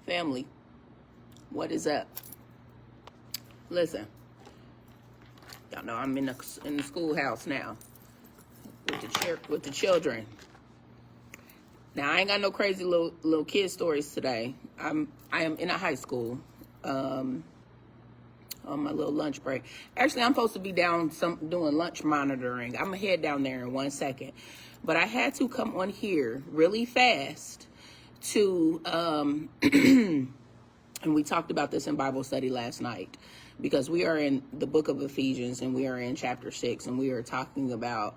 Family, what is up? Listen, y'all know I'm in the schoolhouse now with the children. Now I ain't got no crazy little kid stories today. I am in a high school on my little lunch break. Actually, I'm supposed to be doing lunch monitoring. I'm gonna head down there in 1 second, but I had to come on here really fast to and we talked about this in Bible study last night, because we are in the book of Ephesians and we are in chapter 6, and we are talking about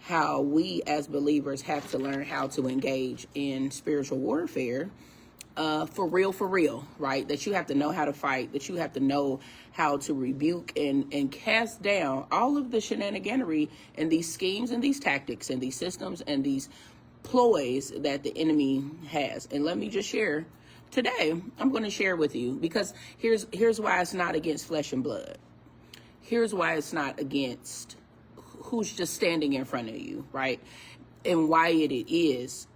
how we as believers have to learn how to engage in spiritual warfare for real, right? That you have to know how to fight, that you have to know how to rebuke and cast down all of the shenaniganery and these schemes and these tactics and these systems and these ploys that the enemy has. And let me just share today, I'm going to share with you, because here's why it's not against flesh and blood. Here's why it's not against who's just standing in front of you, right? And why it is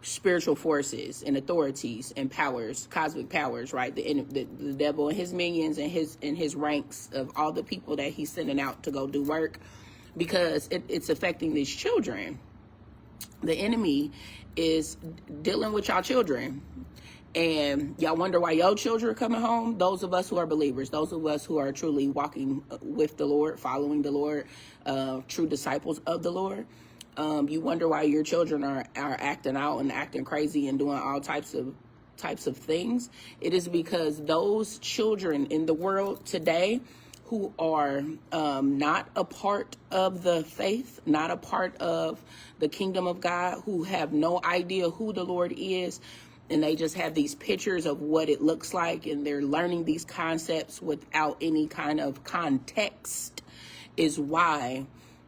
spiritual forces and authorities and powers, cosmic powers, right? The devil and his minions and his ranks of all the people that he's sending out to go do work, because it's affecting these children. The enemy is dealing with y'all children. And y'all wonder why your children are coming home. Those of us who are believers, those of us who are truly walking with the Lord, following the Lord, true disciples of the Lord. You wonder why your children are acting out and acting crazy and doing all types of things. It is because those children in the world today who are not a part of the faith, not a part of the kingdom of God, who have no idea who the Lord is, and they just have these pictures of what it looks like, and they're learning these concepts without any kind of context, is why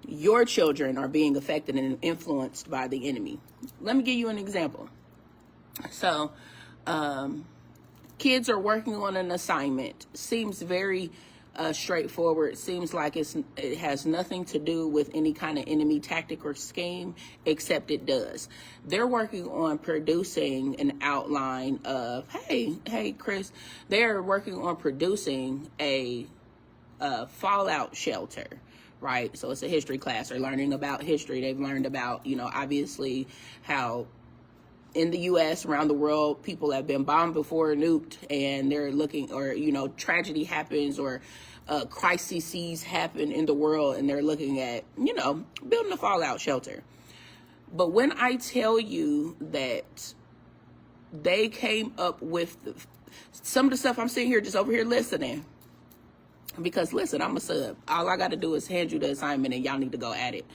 your children are being affected and influenced by the enemy. Let me give you an example. So, kids are working on an assignment. Seems very straightforward. Seems like it has nothing to do with any kind of enemy tactic or scheme, except it does. They're working on producing an outline of, hey, Chris, they're working on producing a fallout shelter, right? So it's a history class. They're learning about history. They've learned about, obviously how in the U.S., around the world, people have been bombed before, nuked, and they're looking, or, tragedy happens, or crises happen in the world, and they're looking at, building a fallout shelter. But when I tell you that they came up with some of the stuff, I'm sitting here just over here listening, because listen, I'm a sub. All I got to do is hand you the assignment and y'all need to go at it.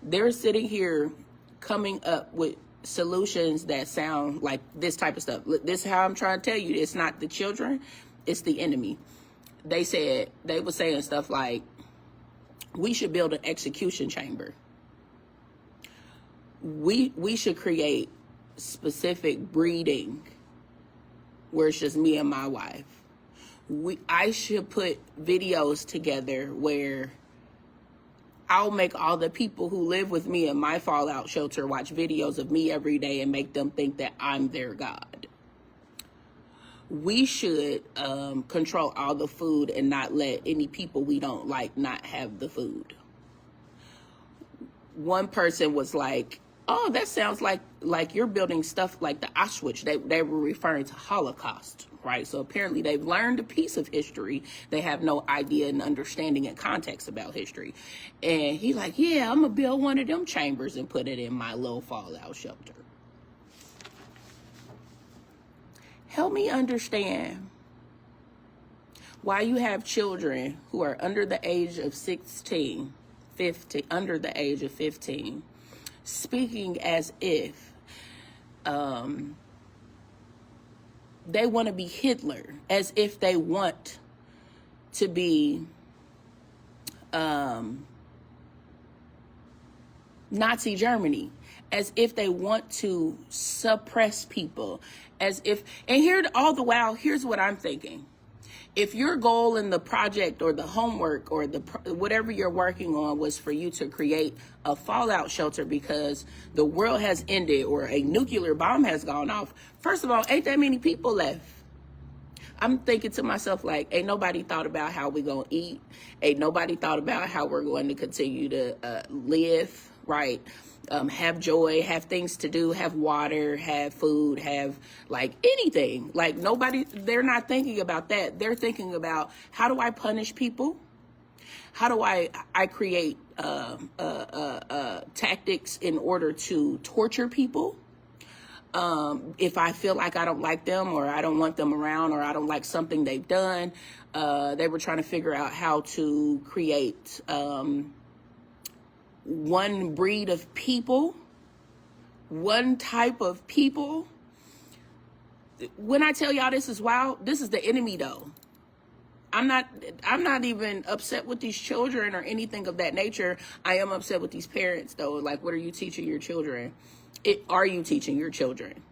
They're sitting here coming up with solutions that sound like this type of stuff. This is how I'm trying to tell you. It's not the children, it's the enemy. They were saying stuff like, we should build an execution chamber. We should create specific breeding where it's just me and my wife. I should put videos together where I'll make all the people who live with me in my fallout shelter watch videos of me every day and make them think that I'm their God. We should control all the food and not let any people we don't like not have the food. One person was like, oh, that sounds like you're building stuff like the Auschwitz. They were referring to Holocaust, right? So apparently they've learned a piece of history. They have no idea and understanding and context about history. And he like, yeah, I'm going to build one of them chambers and put it in my little fallout shelter. Help me understand why you have children who are under the age of 15, under the age of 15, speaking as if they want to be Hitler, as if they want to be Nazi Germany, as if they want to suppress people, as if, and here all the while, here's what I'm thinking. If your goal in the project or the homework or whatever you're working on was for you to create a fallout shelter because the world has ended or a nuclear bomb has gone off, first of all, ain't that many people left? I'm thinking to myself, like, ain't nobody thought about how we gonna eat. Ain't nobody thought about how we're going to continue to live, right? Have joy, have things to do, have water, have food, have like anything. Like they're not thinking about that. They're thinking about, how do I punish people? How do I create tactics in order to torture people? If I feel like I don't like them or I don't want them around or I don't like something they've done, they were trying to figure out how to create one breed of people, one type of people. When I tell y'all this is wild, this is the enemy though. I'm not even upset with these children or anything of that nature. I am upset with these parents though. Like, what are you teaching your children? Are you teaching your children?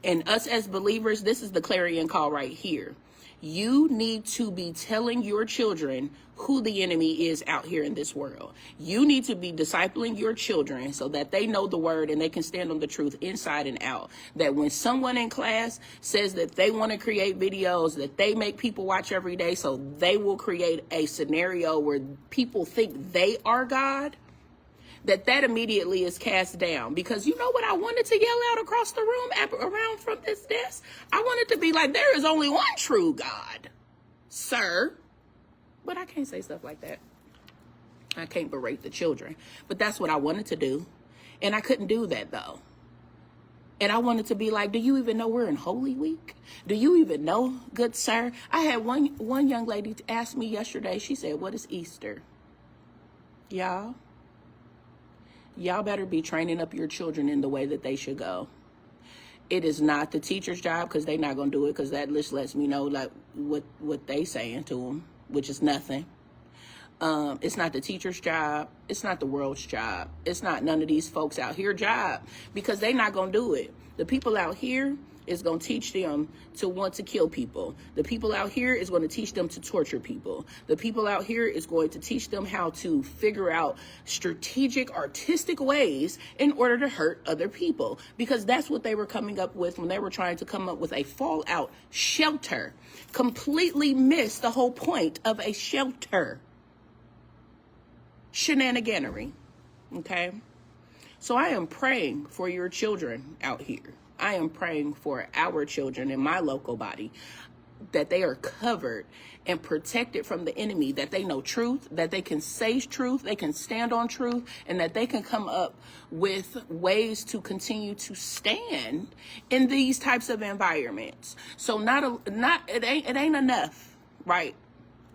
And us as believers, this is the clarion call right here. You need to be telling your children who the enemy is out here in this world. You need to be discipling your children so that they know the word and they can stand on the truth inside and out. That when someone in class says that they want to create videos that they make people watch every day, so they will create a scenario where people think they are God, that immediately is cast down. Because you know what I wanted to yell out across the room around from this desk? I wanted to be like, there is only one true God, sir. But I can't say stuff like that. I can't berate the children. But that's what I wanted to do. And I couldn't do that though. And I wanted to be like, do you even know we're in Holy Week? Do you even know, good sir? I had one young lady ask me yesterday, she said, what is Easter? Y'all better be training up your children in the way that they should go. It is not the teacher's job, because they're not going to do it, because that just lets me know like what they saying to them, which is nothing. It's not the teacher's job. It's not the world's job. It's not none of these folks out here job, because they're not going to do it. The people out here is going to teach them to want to kill people. The people out here is going to teach them to torture people. The people out here is going to teach them how to figure out strategic, artistic ways in order to hurt other people, because that's what they were coming up with when they were trying to come up with a fallout shelter. Completely missed the whole point of a shelter. Shenaniganery. Okay? So I am praying for your children out here. I am praying for our children in my local body, that they are covered and protected from the enemy, that they know truth, that they can say truth, they can stand on truth, and that they can come up with ways to continue to stand in these types of environments. So it ain't enough, right,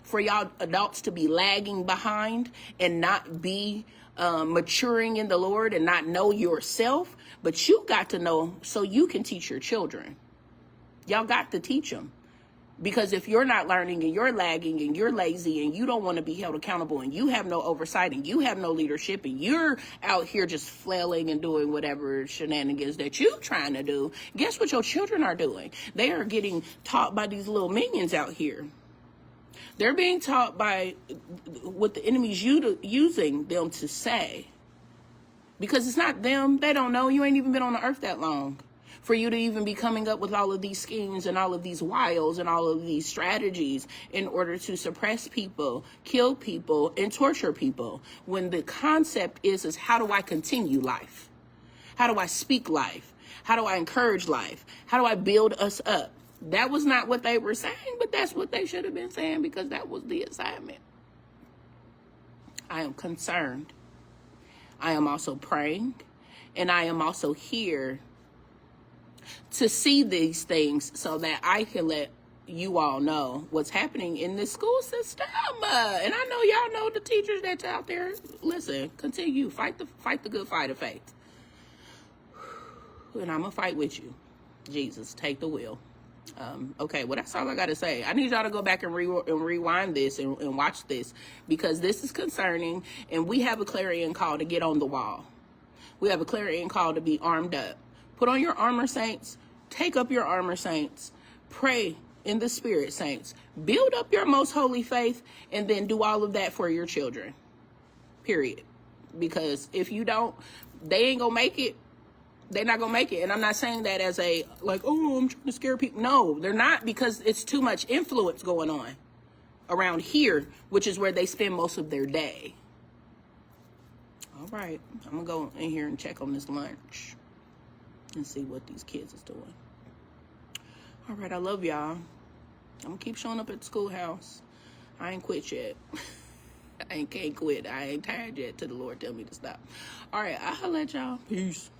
for y'all adults to be lagging behind and not be maturing in the Lord and not know yourself, but you got to know so you can teach your children. Y'all got to teach them, because if you're not learning and you're lagging and you're lazy and you don't want to be held accountable and you have no oversight and you have no leadership and you're out here just flailing and doing whatever shenanigans that you're trying to do, guess what your children are doing? They are getting taught by these little minions out here. They're being taught by what the enemy's using them to say. Because it's not them. They don't know. You ain't even been on the earth that long for you to even be coming up with all of these schemes and all of these wiles and all of these strategies in order to suppress people, kill people, and torture people. When the concept is how do I continue life? How do I speak life? How do I encourage life? How do I build us up? That was not what they were saying, but that's what they should have been saying, because that was the assignment. I am concerned. I am also praying, and I am also here to see these things so that I can let you all know what's happening in the school system. And I know y'all know the teachers that's out there. Listen, continue. Fight the good fight of faith. And I'm going to fight with you. Jesus, take the wheel. Okay, well, that's all I got to say. I need y'all to go back and rewind this and watch this, because this is concerning, and we have a clarion call to get on the wall. We have a clarion call to be armed up. Put on your armor, saints. Take up your armor, saints. Pray in the spirit, saints. Build up your most holy faith and then do all of that for your children. Period. Because if you don't, they ain't gonna make it. They're not gonna make it. And I'm not saying that as a, like, oh, I'm trying to scare people. No, they're not, because it's too much influence going on around here, which is where they spend most of their day. All right, I'm gonna go in here and check on this lunch and see what these kids is doing. All right, I love y'all. I'm gonna keep showing up at the schoolhouse. I ain't quit yet. I can't quit. I ain't tired yet till the Lord tell me to stop. All right, I'll let y'all. Peace.